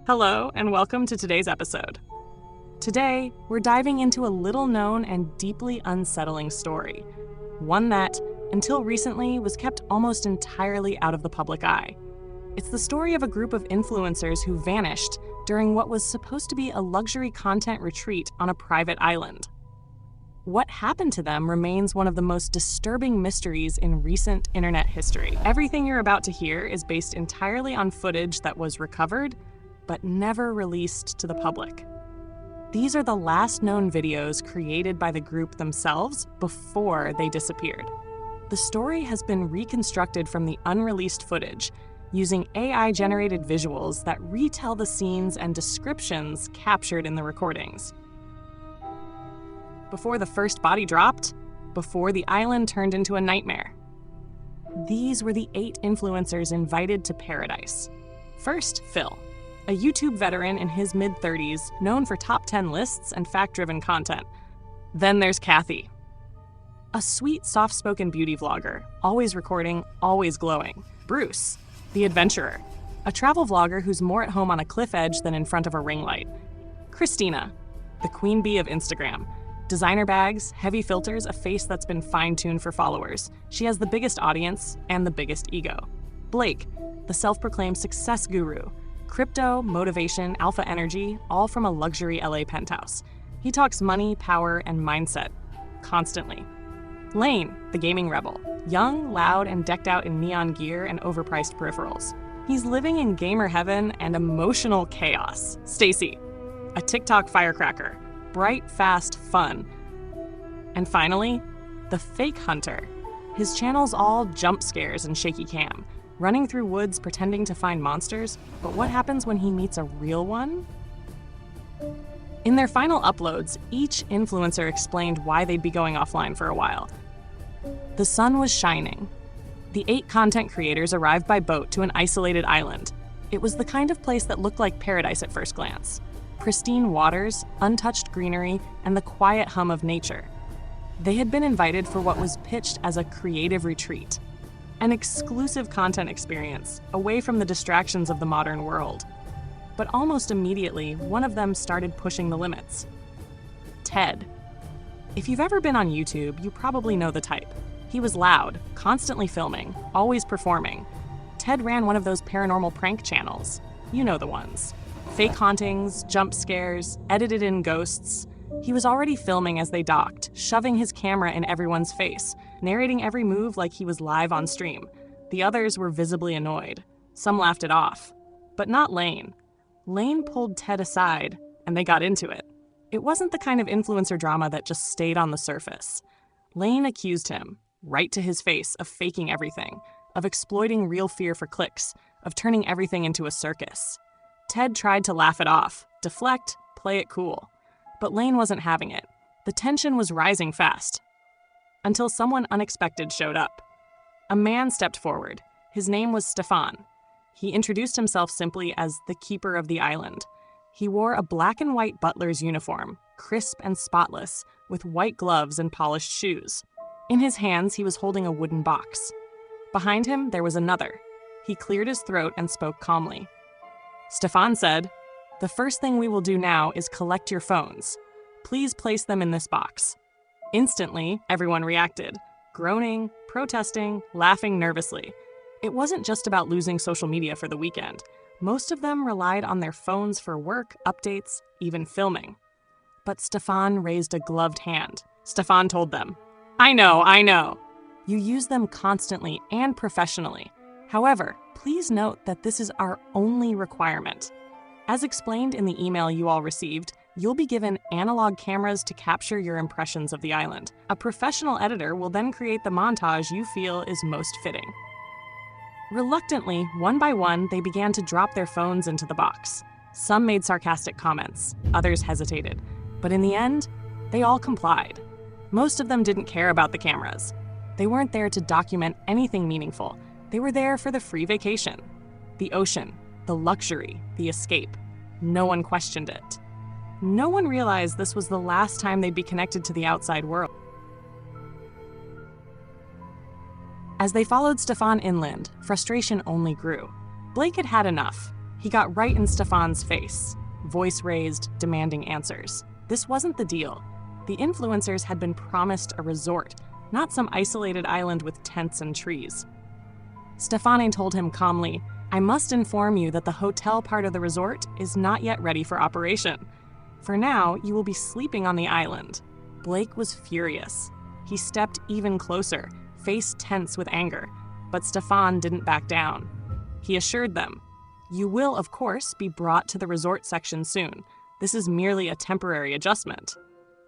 Hello, and welcome to today's episode. Today, we're diving into a little-known and deeply unsettling story. One that, until recently, was kept almost entirely out of the public eye. It's the story of a group of influencers who vanished during what was supposed to be a luxury content retreat on a private island. What happened to them remains one of the most disturbing mysteries in recent internet history. Everything you're about to hear is based entirely on footage that was recovered, but never released to the public. These are the last known videos created by the group themselves before they disappeared. The story has been reconstructed from the unreleased footage using AI-generated visuals that retell the scenes and descriptions captured in the recordings. Before the first body dropped, before the island turned into a nightmare. These were the 8 influencers invited to paradise. First, Phil, a YouTube veteran in his mid-30s, known for top 10 lists and fact-driven content. Then there's Kathy, a sweet, soft-spoken beauty vlogger, always recording, always glowing. Bruce, the adventurer, a travel vlogger who's more at home on a cliff edge than in front of a ring light. Christina, the queen bee of Instagram. Designer bags, heavy filters, a face that's been fine-tuned for followers. She has the biggest audience and the biggest ego. Blake, the self-proclaimed success guru. Crypto, motivation, alpha energy, all from a luxury LA penthouse. He talks money, power, and mindset, constantly. Lane, the gaming rebel. Young, loud, and decked out in neon gear and overpriced peripherals. He's living in gamer heaven and emotional chaos. Stacy, a TikTok firecracker. Bright, fast, fun. And finally, the fake hunter. His channel's all jump scares and shaky cam, running through woods pretending to find monsters, but what happens when he meets a real one? In their final uploads, each influencer explained why they'd be going offline for a while. The sun was shining. The 8 content creators arrived by boat to an isolated island. It was the kind of place that looked like paradise at first glance. Pristine waters, untouched greenery, and the quiet hum of nature. They had been invited for what was pitched as a creative retreat, an exclusive content experience away from the distractions of the modern world. But almost immediately, one of them started pushing the limits. Ted. If you've ever been on YouTube, you probably know the type. He was loud, constantly filming, always performing. Ted ran one of those paranormal prank channels. You know the ones. Fake hauntings, jump scares, edited in ghosts. He was already filming as they docked, shoving his camera in everyone's face, narrating every move like he was live on stream. The others were visibly annoyed. Some laughed it off. But not Lane. Lane pulled Ted aside, and they got into it. It wasn't the kind of influencer drama that just stayed on the surface. Lane accused him, right to his face, of faking everything, of exploiting real fear for clicks, of turning everything into a circus. Ted tried to laugh it off, deflect, play it cool. But Lane wasn't having it. The tension was rising fast. Until someone unexpected showed up. A man stepped forward. His name was Stefan. He introduced himself simply as the keeper of the island. He wore a black and white butler's uniform, crisp and spotless, with white gloves and polished shoes. In his hands, he was holding a wooden box. Behind him, there was another. He cleared his throat and spoke calmly. Stefan said, "The first thing we will do now is collect your phones. Please place them in this box." Instantly, everyone reacted, groaning, protesting, laughing nervously. It wasn't just about losing social media for the weekend. Most of them relied on their phones for work, updates, even filming. But Stefan raised a gloved hand. Stefan told them, I know. You use them constantly and professionally. However, please note that this is our only requirement. As explained in the email you all received, you'll be given analog cameras to capture your impressions of the island. A professional editor will then create the montage you feel is most fitting. Reluctantly, one by one, they began to drop their phones into the box. Some made sarcastic comments, others hesitated. But in the end, they all complied. Most of them didn't care about the cameras. They weren't there to document anything meaningful. They were there for the free vacation, the ocean, the luxury, the escape. No one questioned it. No one realized this was the last time they'd be connected to the outside world. As they followed Stefan inland, frustration only grew. Blake had had enough. He got right in Stefan's face, voice raised, demanding answers. This wasn't the deal. The influencers had been promised a resort, not some isolated island with tents and trees. Stefane told him calmly, "I must inform you that the hotel part of the resort is not yet ready for operation. For now, you will be sleeping on the island." Blake was furious. He stepped even closer, face tense with anger, but Stefan didn't back down. He assured them, "You will, of course, be brought to the resort section soon. This is merely a temporary adjustment."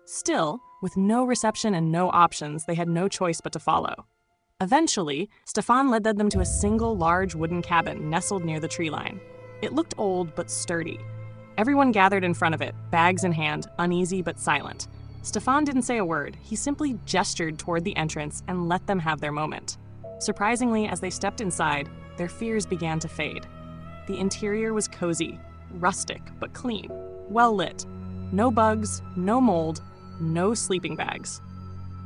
Still, with no reception and no options, they had no choice but to follow. Eventually, Stefan led them to a single large wooden cabin nestled near the tree line. It looked old but sturdy. Everyone gathered in front of it, bags in hand, uneasy but silent. Stefan didn't say a word. He simply gestured toward the entrance and let them have their moment. Surprisingly, as they stepped inside, their fears began to fade. The interior was cozy, rustic but clean, well lit. No bugs, no mold, no sleeping bags.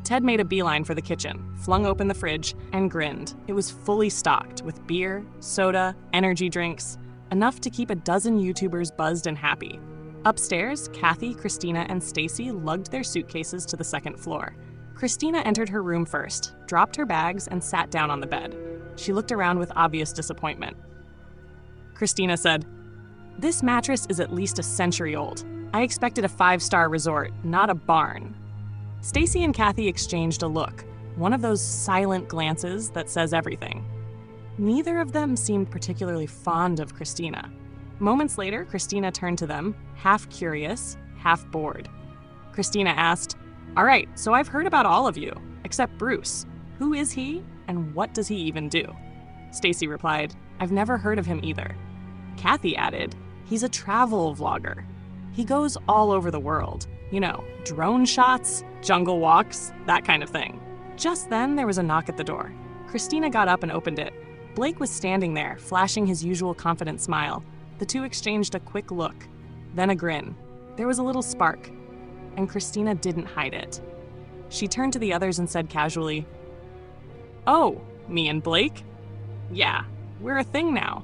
Ted made a beeline for the kitchen, flung open the fridge, and grinned. It was fully stocked with beer, soda, energy drinks, enough to keep a dozen YouTubers buzzed and happy. Upstairs, Kathy, Christina, and Stacy lugged their suitcases to the second floor. Christina entered her room first, dropped her bags, and sat down on the bed. She looked around with obvious disappointment. Christina said, "This mattress is at least a century old. I expected a 5-star resort, not a barn." Stacy and Kathy exchanged a look, one of those silent glances that says everything. Neither of them seemed particularly fond of Christina. Moments later, Christina turned to them, half curious, half bored. Christina asked, "All right, so I've heard about all of you, except Bruce. Who is he, and what does he even do?" Stacy replied, "I've never heard of him either." Kathy added, "He's a travel vlogger. He goes all over the world. You know, drone shots, jungle walks, that kind of thing." Just then, there was a knock at the door. Christina got up and opened it. Blake was standing there, flashing his usual confident smile. The two exchanged a quick look, then a grin. There was a little spark, and Christina didn't hide it. She turned to the others and said casually, "Oh, me and Blake? Yeah, we're a thing now."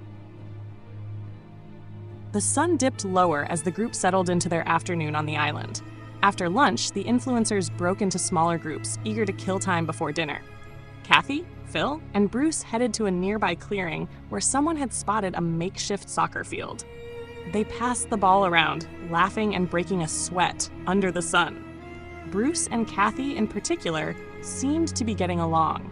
The sun dipped lower as the group settled into their afternoon on the island. After lunch, the influencers broke into smaller groups, eager to kill time before dinner. Kathy, Phil, and Bruce headed to a nearby clearing where someone had spotted a makeshift soccer field. They passed the ball around, laughing and breaking a sweat under the sun. Bruce and Kathy, in particular, seemed to be getting along.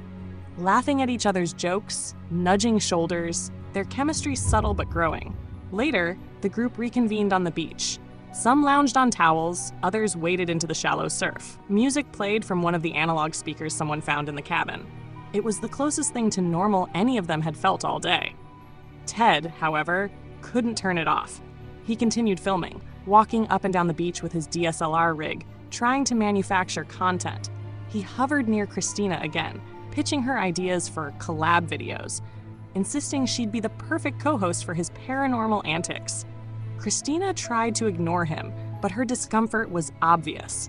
Laughing at each other's jokes, nudging shoulders, their chemistry subtle but growing. Later, the group reconvened on the beach. Some lounged on towels, others waded into the shallow surf. Music played from one of the analog speakers someone found in the cabin. It was the closest thing to normal any of them had felt all day. Ted, however, couldn't turn it off. He continued filming, walking up and down the beach with his DSLR rig, trying to manufacture content. He hovered near Christina again, pitching her ideas for collab videos, insisting she'd be the perfect co-host for his paranormal antics. Christina tried to ignore him, but her discomfort was obvious.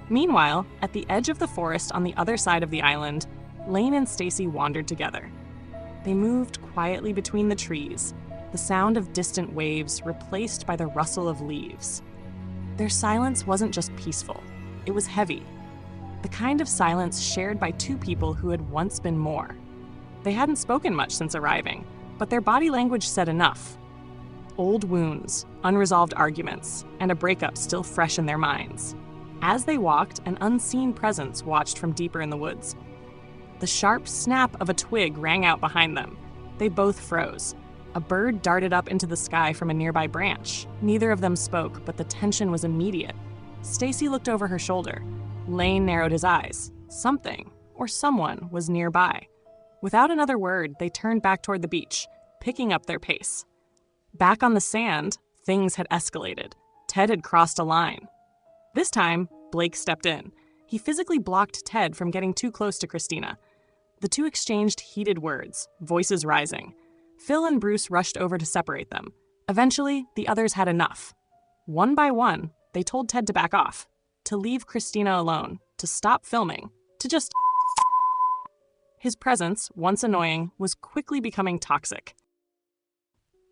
Meanwhile, at the edge of the forest on the other side of the island, Lane and Stacy wandered together. They moved quietly between the trees, the sound of distant waves replaced by the rustle of leaves. Their silence wasn't just peaceful, it was heavy. The kind of silence shared by two people who had once been more. They hadn't spoken much since arriving, but their body language said enough. Old wounds, unresolved arguments, and a breakup still fresh in their minds. As they walked, an unseen presence watched from deeper in the woods. The sharp snap of a twig rang out behind them. They both froze. A bird darted up into the sky from a nearby branch. Neither of them spoke, but the tension was immediate. Stacy looked over her shoulder. Lane narrowed his eyes. Something, or someone, was nearby. Without another word, they turned back toward the beach, picking up their pace. Back on the sand, things had escalated. Ted had crossed a line. This time, Blake stepped in. He physically blocked Ted from getting too close to Christina. The two exchanged heated words, voices rising. Phil and Bruce rushed over to separate them. Eventually, the others had enough. One by one, they told Ted to back off, to leave Christina alone, to stop filming, to just... His presence, once annoying, was quickly becoming toxic.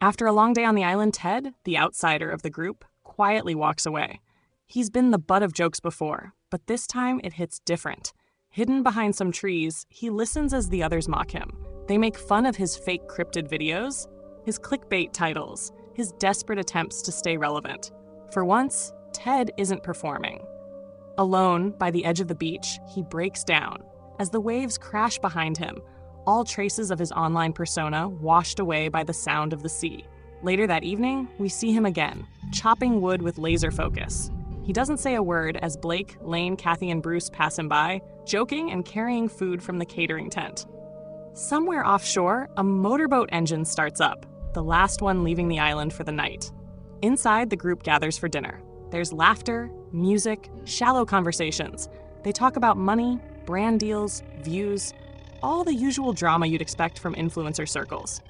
After a long day on the island, Ted, the outsider of the group, quietly walks away. He's been the butt of jokes before, but this time it hits different. Hidden behind some trees, he listens as the others mock him. They make fun of his fake cryptid videos, his clickbait titles, his desperate attempts to stay relevant. For once, Ted isn't performing. Alone, by the edge of the beach, he breaks down. As the waves crash behind him, all traces of his online persona washed away by the sound of the sea. Later that evening, we see him again, chopping wood with laser focus. He doesn't say a word as Blake, Lane, Kathy, and Bruce pass him by, joking and carrying food from the catering tent. Somewhere offshore, a motorboat engine starts up, the last one leaving the island for the night. Inside, the group gathers for dinner. There's laughter, music, shallow conversations. They talk about money, brand deals, views, all the usual drama you'd expect from influencer circles.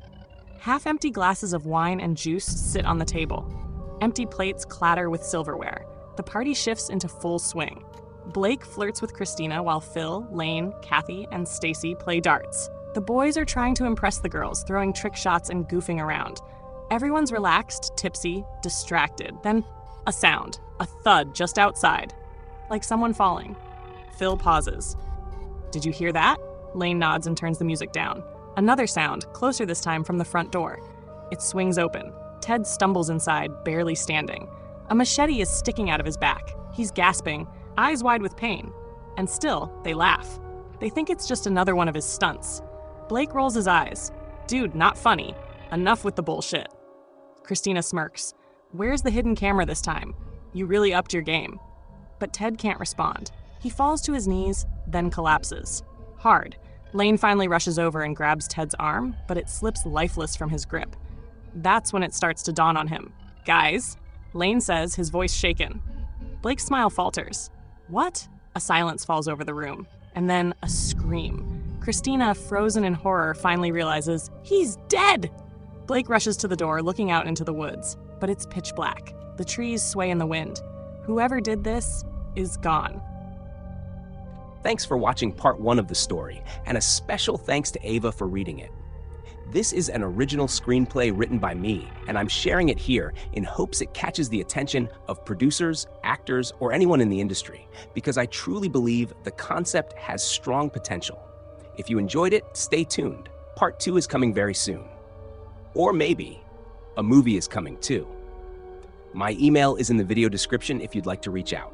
Half-empty glasses of wine and juice sit on the table. Empty plates clatter with silverware. The party shifts into full swing. Blake flirts with Christina while Phil, Lane, Kathy, and Stacy play darts. The boys are trying to impress the girls, throwing trick shots and goofing around. Everyone's relaxed, tipsy, distracted. Then a sound, a thud just outside, like someone falling. Phil pauses. "Did you hear that?" Lane nods and turns the music down. Another sound, closer this time from the front door. It swings open. Ted stumbles inside, barely standing. A machete is sticking out of his back. He's gasping, eyes wide with pain. And still, they laugh. They think it's just another one of his stunts. Blake rolls his eyes. "Dude, not funny. Enough with the bullshit." Christina smirks. "Where's the hidden camera this time? You really upped your game." But Ted can't respond. He falls to his knees, then collapses. Hard. Lane finally rushes over and grabs Ted's arm, but it slips lifeless from his grip. That's when it starts to dawn on him. "Guys," Lane says, his voice shaken. Blake's smile falters. "What?" A silence falls over the room, and then a scream. Christina, frozen in horror, finally realizes, he's dead! Blake rushes to the door, looking out into the woods, but it's pitch black. The trees sway in the wind. Whoever did this is gone. Thanks for watching part 1 of the story, and a special thanks to Ava for reading it. This is an original screenplay written by me, and I'm sharing it here in hopes it catches the attention of producers, actors, or anyone in the industry, because I truly believe the concept has strong potential. If you enjoyed it, stay tuned. Part 2 is coming very soon. Or maybe a movie is coming too. My email is in the video description if you'd like to reach out.